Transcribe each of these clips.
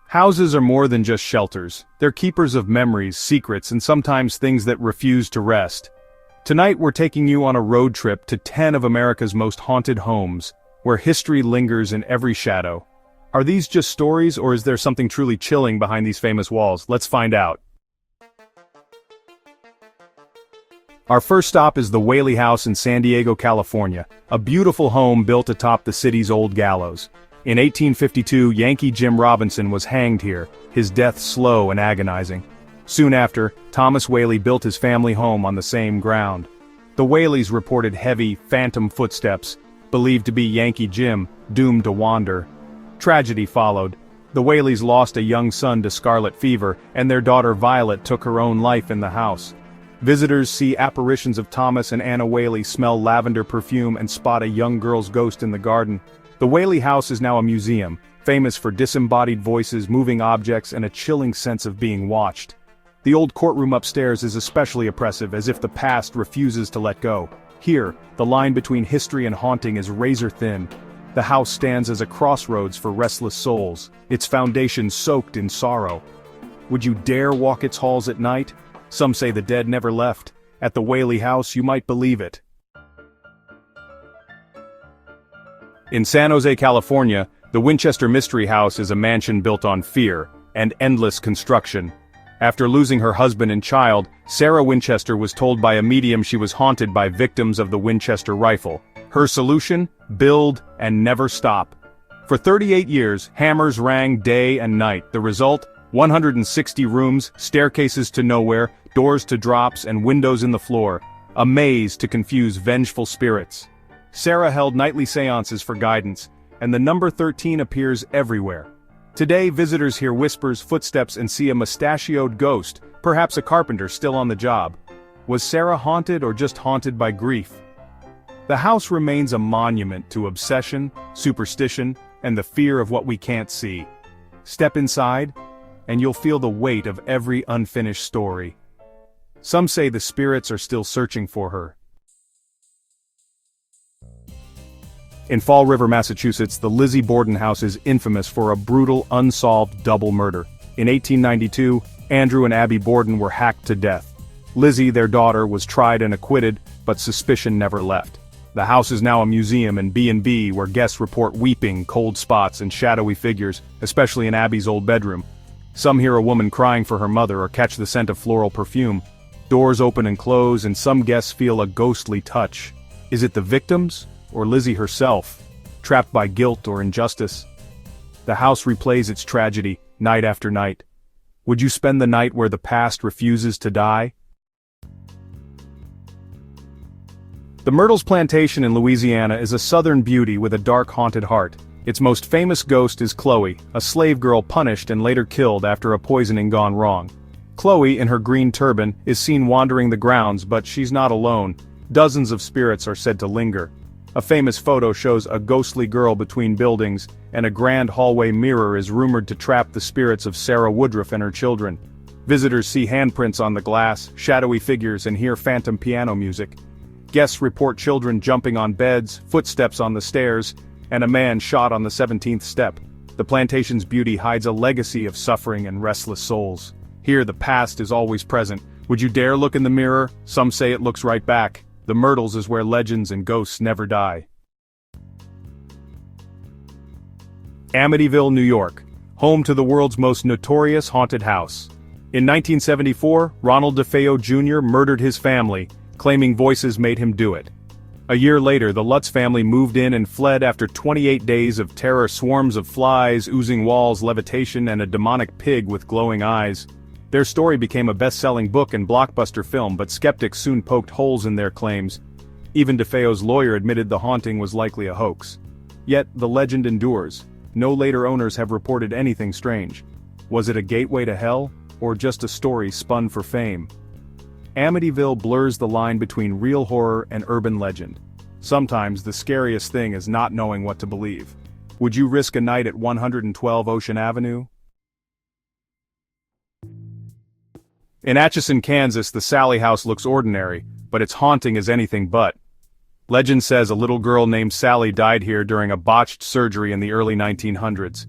Houses are more than just shelters. They're keepers of memories, secrets, and sometimes things that refuse to rest. Tonight we're taking you on a road trip to 10 of America's most haunted homes, where history lingers in every shadow. Are these just stories, or is there something truly chilling behind these famous walls? Let's find out. Our first stop is the Whaley House in San Diego, California, a beautiful home built atop the city's old gallows. In 1852, Yankee Jim Robinson was hanged here, his death slow and agonizing. Soon after, Thomas Whaley built his family home on the same ground. The Whaleys reported heavy, phantom footsteps, believed to be Yankee Jim, doomed to wander. Tragedy followed. The Whaleys lost a young son to scarlet fever, and their daughter Violet took her own life in the house. Visitors see apparitions of Thomas and Anna Whaley, smell lavender perfume, and spot a young girl's ghost in the garden. The Whaley House is now a museum, famous for disembodied voices, moving objects, and a chilling sense of being watched. The old courtroom upstairs is especially oppressive, as if the past refuses to let go. Here, the line between history and haunting is razor thin. The house stands as a crossroads for restless souls, its foundation soaked in sorrow. Would you dare walk its halls at night? Some say the dead never left. At the Whaley House, you might believe it. In San Jose, California, the Winchester Mystery House is a mansion built on fear and endless construction. After losing her husband and child, Sarah Winchester was told by a medium she was haunted by victims of the Winchester rifle. Her solution? Build and never stop. For 38 years, hammers rang day and night. The result? 160 rooms, staircases to nowhere, doors to drops, and windows in the floor. A maze to confuse vengeful spirits. Sarah held nightly seances for guidance, and the number 13 appears everywhere. Today, visitors hear whispers, footsteps, and see a mustachioed ghost, perhaps a carpenter still on the job. Was Sarah haunted or just haunted by grief? The house remains a monument to obsession, superstition, and the fear of what we can't see. Step inside, and you'll feel the weight of every unfinished story. Some say the spirits are still searching for her. In Fall River, Massachusetts, the Lizzie Borden house is infamous for a brutal, unsolved double murder. In 1892, Andrew and Abby Borden were hacked to death. Lizzie, their daughter, was tried and acquitted, but suspicion never left. The house is now a museum and B&B where guests report weeping, cold spots, and shadowy figures, especially in Abby's old bedroom. Some hear a woman crying for her mother or catch the scent of floral perfume. Doors open and close, and some guests feel a ghostly touch. Is it the victims? Or Lizzie herself, trapped by guilt or injustice? The house replays its tragedy, night after night. Would you spend the night where the past refuses to die? The Myrtles Plantation in Louisiana is a southern beauty with a dark, haunted heart. Its most famous ghost is Chloe, a slave girl punished and later killed after a poisoning gone wrong. Chloe, in her green turban, is seen wandering the grounds, but she's not alone. Dozens of spirits are said to linger. A famous photo shows a ghostly girl between buildings, and a grand hallway mirror is rumored to trap the spirits of Sarah Woodruff and her children. Visitors see handprints on the glass, shadowy figures, and hear phantom piano music. Guests report children jumping on beds, footsteps on the stairs, and a man shot on the 17th step. The plantation's beauty hides a legacy of suffering and restless souls. Here the past is always present. Would you dare look in the mirror? Some say it looks right back. The Myrtles is where legends and ghosts never die. Amityville, New York, home to the world's most notorious haunted house. In 1974, Ronald DeFeo Jr. murdered his family, claiming voices made him do it. A year later, the Lutz family moved in and fled after 28 days of terror, swarms of flies, oozing walls, levitation, and a demonic pig with glowing eyes. Their story became a best-selling book and blockbuster film, but skeptics soon poked holes in their claims. Even DeFeo's lawyer admitted the haunting was likely a hoax. Yet, the legend endures. No later owners have reported anything strange. Was it a gateway to hell, or just a story spun for fame? Amityville blurs the line between real horror and urban legend. Sometimes the scariest thing is not knowing what to believe. Would you risk a night at 112 Ocean Avenue? In Atchison, Kansas, the Sally House looks ordinary, but its haunting is anything but. Legend says a little girl named Sally died here during a botched surgery in the early 1900s.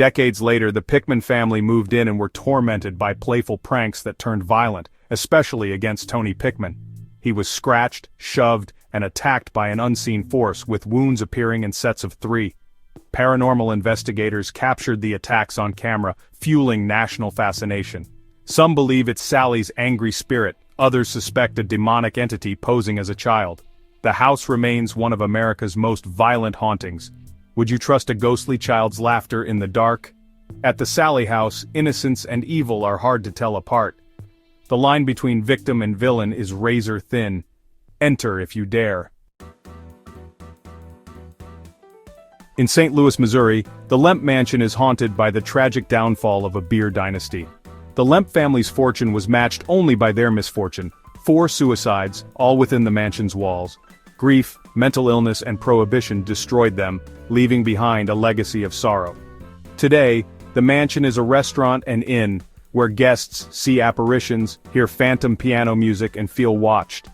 Decades later, the Pickman family moved in and were tormented by playful pranks that turned violent, especially against Tony Pickman. He was scratched, shoved, and attacked by an unseen force, with wounds appearing in sets of 3. Paranormal investigators captured the attacks on camera, fueling national fascination. Some believe it's Sally's angry spirit, others suspect a demonic entity posing as a child. The house remains one of America's most violent hauntings. Would you trust a ghostly child's laughter in the dark? At the Sally house, innocence and evil are hard to tell apart. The line between victim and villain is razor thin. Enter if you dare. In St. Louis, Missouri, the Lemp Mansion is haunted by the tragic downfall of a beer dynasty. The Lemp family's fortune was matched only by their misfortune: 4 suicides, all within the mansion's walls. Grief, mental illness, and prohibition destroyed them, leaving behind a legacy of sorrow. Today, the mansion is a restaurant and inn, where guests see apparitions, hear phantom piano music, and feel watched.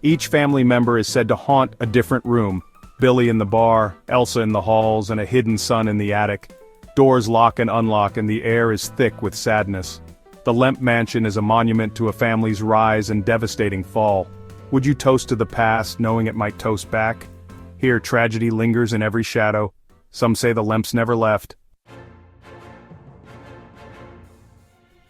Each family member is said to haunt a different room: Billy in the bar, Elsa in the halls, and a hidden son in the attic. Doors lock and unlock, and the air is thick with sadness. The Lemp Mansion is a monument to a family's rise and devastating fall. Would you toast to the past, knowing it might toast back? Here, tragedy lingers in every shadow. Some say the Lemps never left.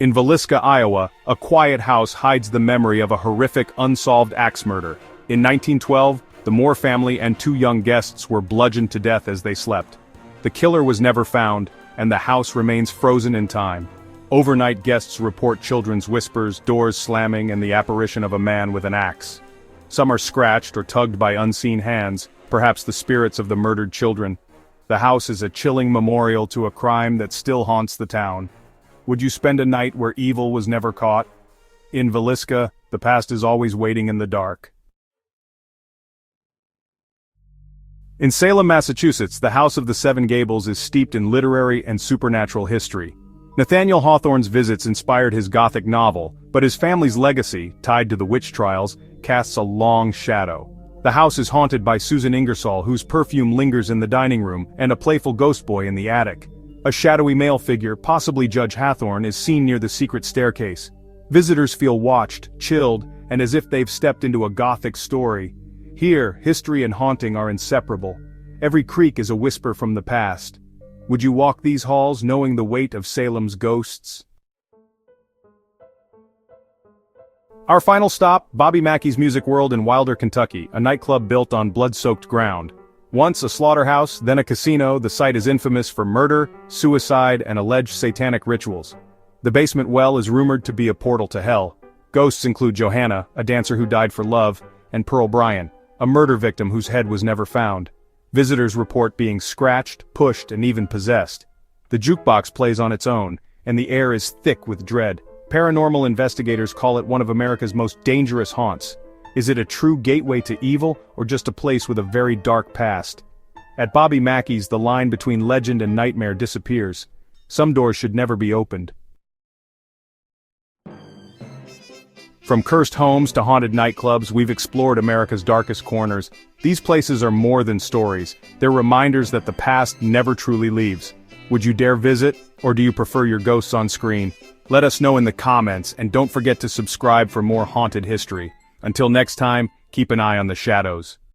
In Villisca, Iowa, a quiet house hides the memory of a horrific unsolved axe murder. In 1912, the Moore family and 2 young guests were bludgeoned to death as they slept. The killer was never found, and the house remains frozen in time. Overnight guests report children's whispers, doors slamming, and the apparition of a man with an axe. Some are scratched or tugged by unseen hands, perhaps the spirits of the murdered children. The house is a chilling memorial to a crime that still haunts the town. Would you spend a night where evil was never caught? In Villisca, the past is always waiting in the dark. In Salem, Massachusetts, the House of the Seven Gables is steeped in literary and supernatural history. Nathaniel Hawthorne's visits inspired his Gothic novel, but his family's legacy, tied to the witch trials, casts a long shadow. The house is haunted by Susan Ingersoll, whose perfume lingers in the dining room, and a playful ghost boy in the attic. A shadowy male figure, possibly Judge Hathorne, is seen near the secret staircase. Visitors feel watched, chilled, and as if they've stepped into a Gothic story. Here, history and haunting are inseparable. Every creak is a whisper from the past. Would you walk these halls knowing the weight of Salem's ghosts? Our final stop, Bobby Mackey's Music World in Wilder, Kentucky, a nightclub built on blood-soaked ground. Once a slaughterhouse, then a casino, the site is infamous for murder, suicide, and alleged satanic rituals. The basement well is rumored to be a portal to hell. Ghosts include Johanna, a dancer who died for love, and Pearl Bryan, a murder victim whose head was never found. Visitors report being scratched, pushed, and even possessed. The jukebox plays on its own, and the air is thick with dread. Paranormal investigators call it one of America's most dangerous haunts. Is it a true gateway to evil, or just a place with a very dark past? At Bobby Mackey's, the line between legend and nightmare disappears. Some doors should never be opened. From cursed homes to haunted nightclubs, we've explored America's darkest corners. These places are more than stories. They're reminders that the past never truly leaves. Would you dare visit, or do you prefer your ghosts on screen? Let us know in the comments, and don't forget to subscribe for more haunted history. Until next time, keep an eye on the shadows.